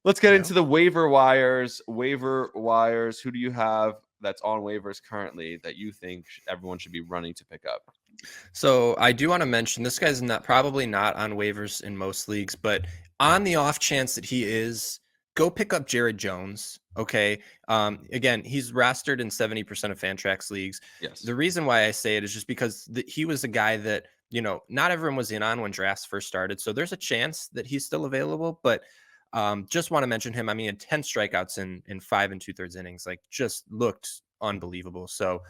Let's get into the waiver wires. Waiver wires. Who do you have that's on waivers currently that you think everyone should be running to pick up? So I do want to mention this guy's probably not on waivers in most leagues, but on the off chance that he is, go pick up Jared Jones. Okay. Again, he's rostered in 70% of Fantrax leagues. Yes. The reason why I say it is just because he was a guy that, not everyone was in on when drafts first started. So there's a chance that he's still available, but just want to mention him. I mean, 10 strikeouts in 5 2/3 innings, like just looked unbelievable. So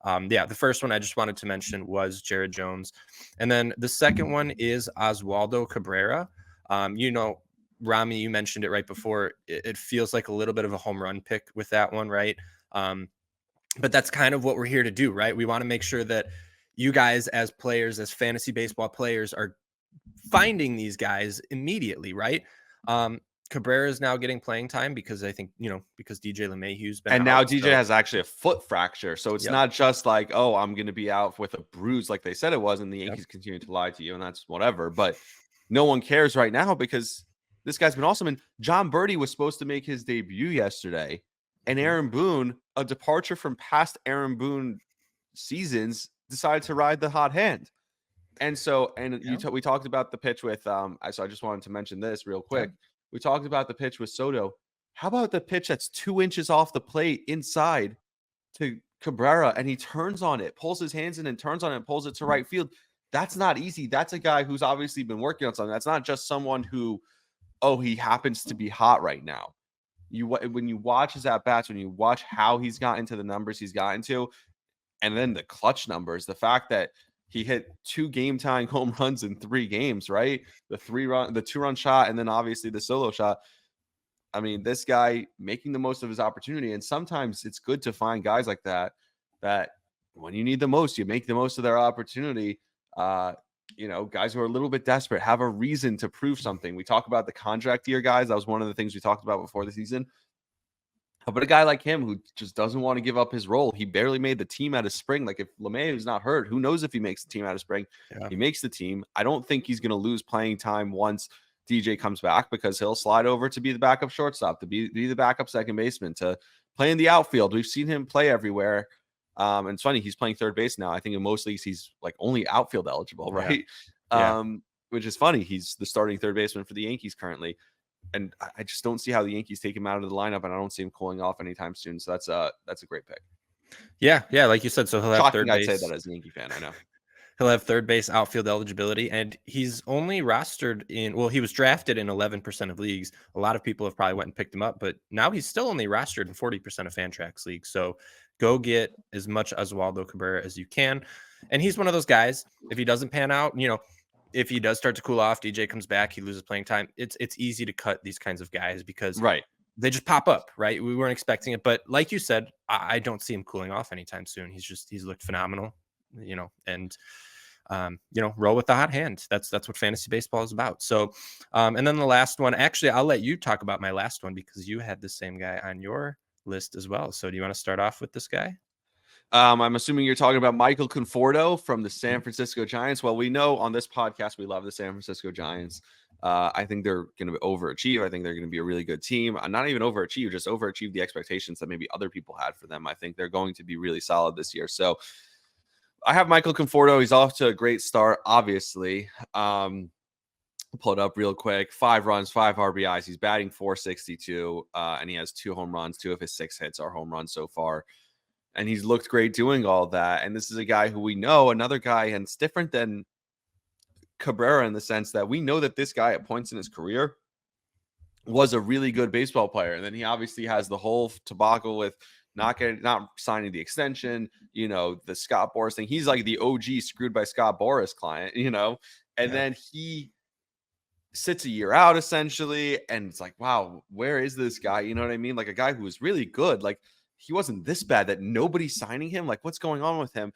the first one I just wanted to mention was Jared Jones. And then the second one is Oswaldo Cabrera. Rami, you mentioned it right before. It feels like a little bit of a home run pick with that one, right? But that's kind of what we're here to do, right? We want to make sure that you guys as players, as fantasy baseball players, are finding these guys immediately, right? Cabrera is now getting playing time because I think, because DJ LeMahieu's been and out, now DJ has actually a foot fracture. So it's not just like, oh, I'm going to be out with a bruise like they said it was, and the Yankees continue to lie to you, and that's whatever. But no one cares right now because this guy's been awesome. And John Birdie was supposed to make his debut yesterday, and Aaron Boone, a departure from past Aaron Boone seasons, decided to ride the hot hand. And so, we talked about the pitch with, so I just wanted to mention this real quick. Yeah. We talked about the pitch with Soto. How about the pitch that's 2 inches off the plate inside to Cabrera, and he turns on it, pulls his hands in and turns on it and pulls it to right field? That's not easy. That's a guy who's obviously been working on something. That's not just someone who, he happens to be hot right now. When you watch his at-bats, when you watch how he's gotten to the numbers he's gotten to, and then the clutch numbers, the fact that he hit 2 game-tying home runs in 3 games, right? The 2-run shot, and then obviously the solo shot. I mean, this guy making the most of his opportunity. And sometimes it's good to find guys like that when you need the most, you make the most of their opportunity. Guys who are a little bit desperate, have a reason to prove something. We talk about the contract year guys. That was one of the things we talked about before the season. But a guy like him who just doesn't want to give up his role, he barely made the team out of spring. Like if LeMahieu's not hurt, who knows if he makes the team out of spring? Yeah. He makes the team. I don't think he's going to lose playing time once DJ comes back, because he'll slide over to be the backup shortstop, to be the backup second baseman, to play in the outfield. We've seen him play everywhere. And it's funny, he's playing third base now. I think in most leagues he's like only outfield eligible, right? Yeah. Which is funny. He's the starting third baseman for the Yankees currently. And I just don't see how the Yankees take him out of the lineup, and I don't see him cooling off anytime soon. So that's a great pick. Yeah, like you said. So he'll have third base. I'd say that as a Yankee fan, I know. He'll have third base outfield eligibility, and he's only rostered he was drafted in 11% of leagues. A lot of people have probably went and picked him up, but now he's still only rostered in 40% of Fantrax leagues. So go get as much Oswaldo Cabrera as you can. And he's one of those guys, if he doesn't pan out, if he does start to cool off, DJ comes back, he loses playing time, it's easy to cut these kinds of guys because they just pop up, right? We weren't expecting it. But like you said, I don't see him cooling off anytime soon. He's looked phenomenal, and roll with the hot hand. That's what fantasy baseball is about. So, and then the last one, actually, I'll let you talk about my last one because you had the same guy on your list as well. So do you want to start off with this guy? I'm assuming you're talking about Michael Conforto from the San Francisco Giants. Well, we know on this podcast we love the San Francisco Giants. I think they're going to overachieve. I think they're going to be a really good team. Not even overachieve, just overachieve the expectations that maybe other people had for them. I think they're going to be really solid this year. So I have Michael Conforto. He's off to a great start, obviously. I'll pull it up real quick. 5 runs, 5 RBIs. He's batting .462, and he has 2 home runs. 2 of his 6 hits are home runs so far. And he's looked great doing all that. And this is a guy who we know, another guy, and it's different than Cabrera in the sense that we know that this guy at points in his career was a really good baseball player. And then he obviously has the whole debacle with not signing the extension, the Scott Boras thing. He's like the OG screwed by Scott Boras client, and then he sits a year out essentially. And it's like, wow, where is this guy? You know what I mean? Like a guy who was really good. Like, he wasn't this bad that nobody's signing him. Like, what's going on with him?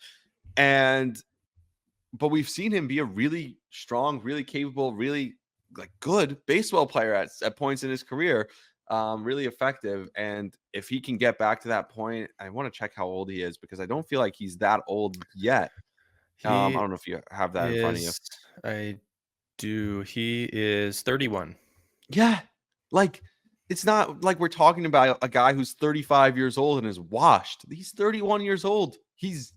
But we've seen him be a really strong, really capable, really like good baseball player at points in his career. Really effective. And if he can get back to that point, I want to check how old he is because I don't feel like he's that old yet. I don't know if you have that in front of you. I do. He is 31. Yeah. Like, it's not like we're talking about a guy who's 35 years old and is washed. He's 31 years old. He's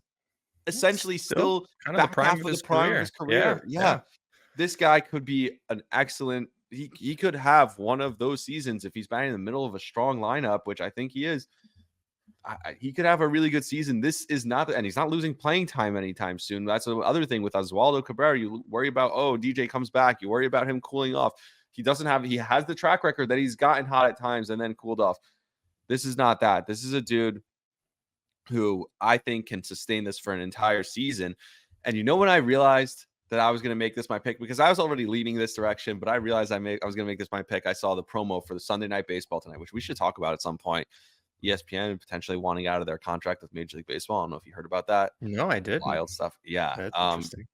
essentially still kind of the back prime half of of the his prime of career. his career. Yeah. This guy could be an excellent. He could have one of those seasons if he's batting in the middle of a strong lineup, which I think he is. He could have a really good season. This is not, and he's not losing playing time anytime soon. That's the other thing with Oswaldo Cabrera. You worry about, DJ comes back. You worry about him cooling off. He has the track record that he's gotten hot at times and then cooled off. This is not that. This is a dude who I think can sustain this for an entire season. And when I realized that I was going to make this my pick, because I was already leaning this direction, but I realized I was going to make this my pick. I saw the promo for the Sunday Night Baseball tonight, which we should talk about at some point. ESPN potentially wanting out of their contract with Major League Baseball. I don't know if you heard about that. No, I did. Wild stuff. Yeah. That's interesting.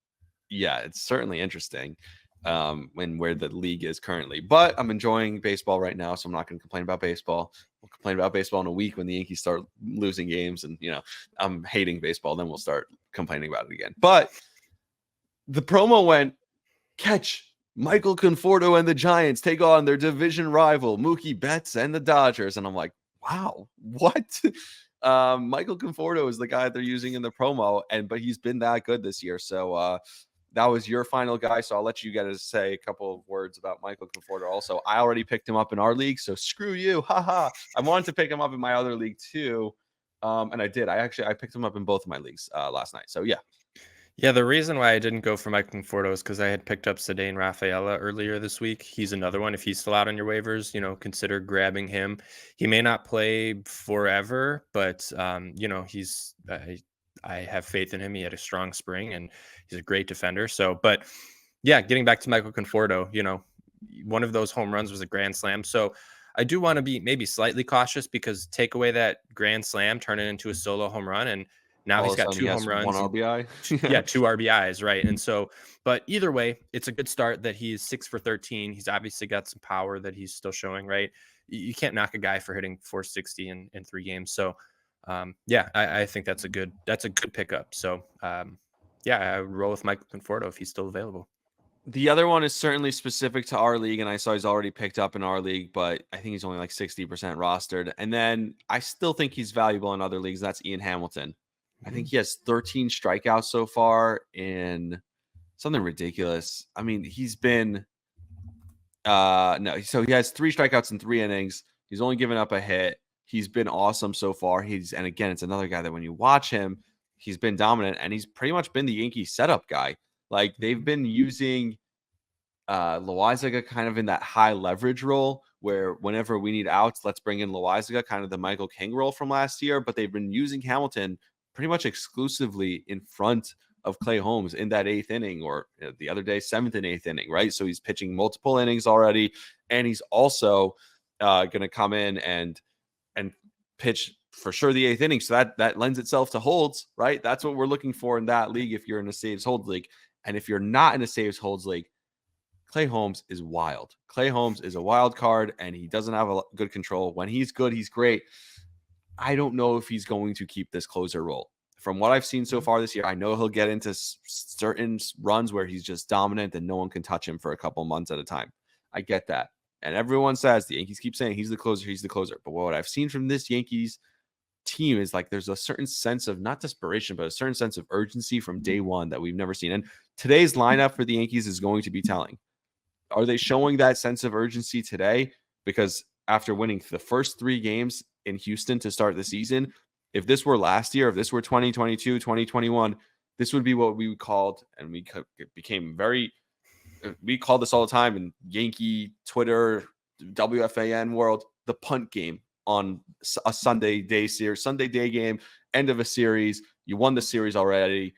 Yeah, it's certainly interesting when where the league is currently. But I'm enjoying baseball right now, so I'm not going to complain about baseball. We'll complain about baseball in a week when the Yankees start losing games and, I'm hating baseball. Then we'll start complaining about it again. But the promo went, catch Michael Conforto and the Giants take on their division rival, Mookie Betts and the Dodgers. And I'm like, wow, what? Michael Conforto is the guy they're using in the promo, but he's been that good this year. So that was your final guy. So I'll let you guys say a couple of words about Michael Conforto. Also, I already picked him up in our league, so screw you. Haha. I wanted to pick him up in my other league too. And I did. I picked him up in both of my leagues last night. So yeah. Yeah, the reason why I didn't go for Michael Conforto is because I had picked up Cedane Rafaela earlier this week. He's another one. If he's still out on your waivers, consider grabbing him. He may not play forever, but he's. I have faith in him. He had a strong spring, and he's a great defender. So, but yeah, getting back to Michael Conforto, one of those home runs was a grand slam. So I do want to be maybe slightly cautious because take away that grand slam, turn it into a solo home run, and now he's got 2 home runs, 1 RBI. Yeah, 2 RBIs, right? And so, but either way, it's a good start that he's 6 for 13. He's obviously got some power that he's still showing, right? You can't knock a guy for hitting 460 in 3 games. So, I think that's a good pickup. So, I would roll with Michael Conforto if he's still available. The other one is certainly specific to our league, and I saw he's already picked up in our league, but I think he's only like 60% rostered. And then I still think he's valuable in other leagues. That's Ian Hamilton. I think he has 13 strikeouts so far in something ridiculous. I mean, he's been so he has 3 strikeouts in 3 innings. He's only given up a hit. He's been awesome so far. And again, it's another guy that when you watch him, he's been dominant, and he's pretty much been the Yankees setup guy. Like they've been using Loaizaga kind of in that high leverage role where whenever we need outs, let's bring in Loaizaga, kind of the Michael King role from last year. But they've been using Hamilton pretty much exclusively in front of Clay Holmes in that 8th inning, or the other day, 7th and 8th inning, right? So he's pitching multiple innings already, and he's also going to come in and pitch for sure the 8th inning. So that lends itself to holds, right? That's what we're looking for in that league if you're in a saves holds league. And if you're not in a saves holds league, Clay Holmes is wild. Clay Holmes is a wild card, and he doesn't have a good control. When he's good, he's great. I don't know if he's going to keep this closer role. From what I've seen so far this year, I know he'll get into certain runs where he's just dominant and no one can touch him for a couple months at a time. I get that. And everyone says, the Yankees keep saying he's the closer. But what I've seen from this Yankees team is like there's a certain sense of not desperation, but a certain sense of urgency from day one that we've never seen. And today's lineup for the Yankees is going to be telling. Are they showing that sense of urgency today? Because after winning the first 3 games in Houston to start the season, if this were last year, if this were 2022, 2021, this would be what we called, and we called this all the time in Yankee Twitter, WFAN world, the punt game on a Sunday day game, end of a series. You won the series already.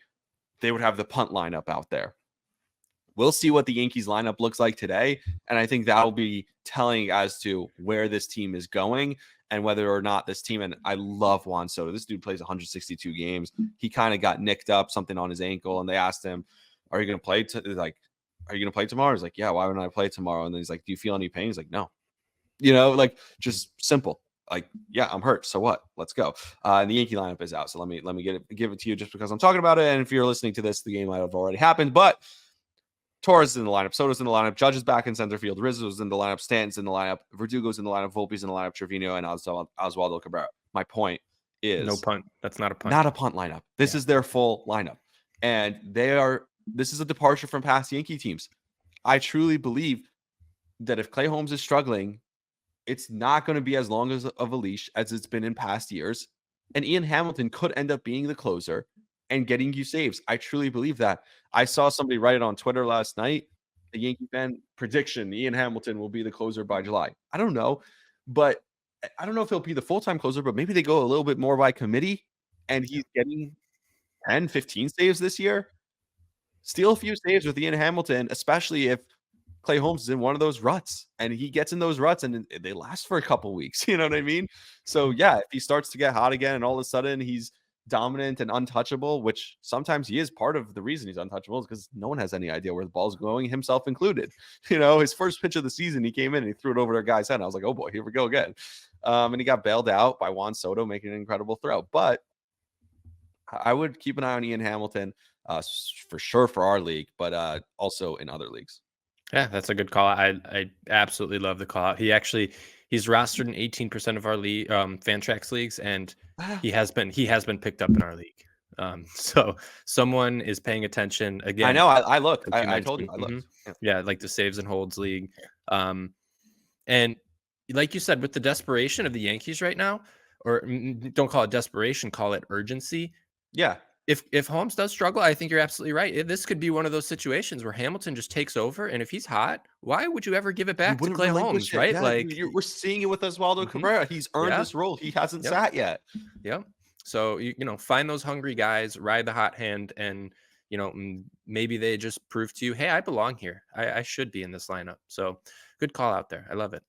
They would have the punt lineup out there. We'll see what the Yankees lineup looks like today. And I think that'll be telling as to where this team is going and whether or not this team, and I love Juan Soto. This dude plays 162 games. He kind of got nicked up, something on his ankle. And they asked him, are you going to play? Are you going to play tomorrow? He's like, yeah, why wouldn't I play tomorrow? And then he's like, do you feel any pain? He's like, no. Just simple. Like, yeah, I'm hurt. So what? Let's go. And the Yankee lineup is out. So let me give it to you just because I'm talking about it. And if you're listening to this, the game might have already happened. But Torres is in the lineup. Soto's in the lineup. Judge is back in center field. Rizzo's in the lineup. Stanton's in the lineup. Verdugo's in the lineup. Volpe's in the lineup. Trevino and Oswaldo Cabrera. My point is no punt. That's not a punt. Not a punt lineup. This is their full lineup. And this is a departure from past Yankee teams. I truly believe that if Clay Holmes is struggling, it's not going to be as long of a leash as it's been in past years. And Ian Hamilton could end up being the closer and getting you saves. I truly believe that. I saw somebody write it on Twitter last night. The Yankee fan prediction: Ian Hamilton will be the closer by July. I don't know, but I don't know if he'll be the full-time closer, but maybe they go a little bit more by committee and he's getting 10, 15 saves this year. Steal a few saves with Ian Hamilton, especially if Clay Holmes is in one of those ruts and he gets in those ruts and they last for a couple weeks. You know what I mean? So yeah, if he starts to get hot again and all of a sudden he's dominant and untouchable, which sometimes he is, part of the reason he's untouchable is because no one has any idea where the ball's going, himself included. You know, his first pitch of the season, he came in and he threw it over a guy's head. And I was like, oh boy, here we go again. And he got bailed out by Juan Soto making an incredible throw. But I would keep an eye on Ian Hamilton for sure for our league, but also in other leagues. Yeah, that's a good call. I absolutely love the call out. He's rostered in 18% of our league Fantrax leagues, and he has been picked up in our league. So someone is paying attention again. I know. I looked. I told you. I looked. Mm-hmm. Yeah, like the saves and holds league. And like you said, with the desperation of the Yankees right now, or don't call it desperation, call it urgency. Yeah. If Holmes does struggle, I think you're absolutely right. This could be one of those situations where Hamilton just takes over, and if he's hot, why would you ever give it back to Clay Holmes, right? Yeah, like we're seeing it with Oswaldo Cabrera. He's earned this role. He hasn't sat yet. Yep. So you know, find those hungry guys, ride the hot hand, and you know, maybe they just prove to you, hey, I belong here. I should be in this lineup. So good call out there. I love it.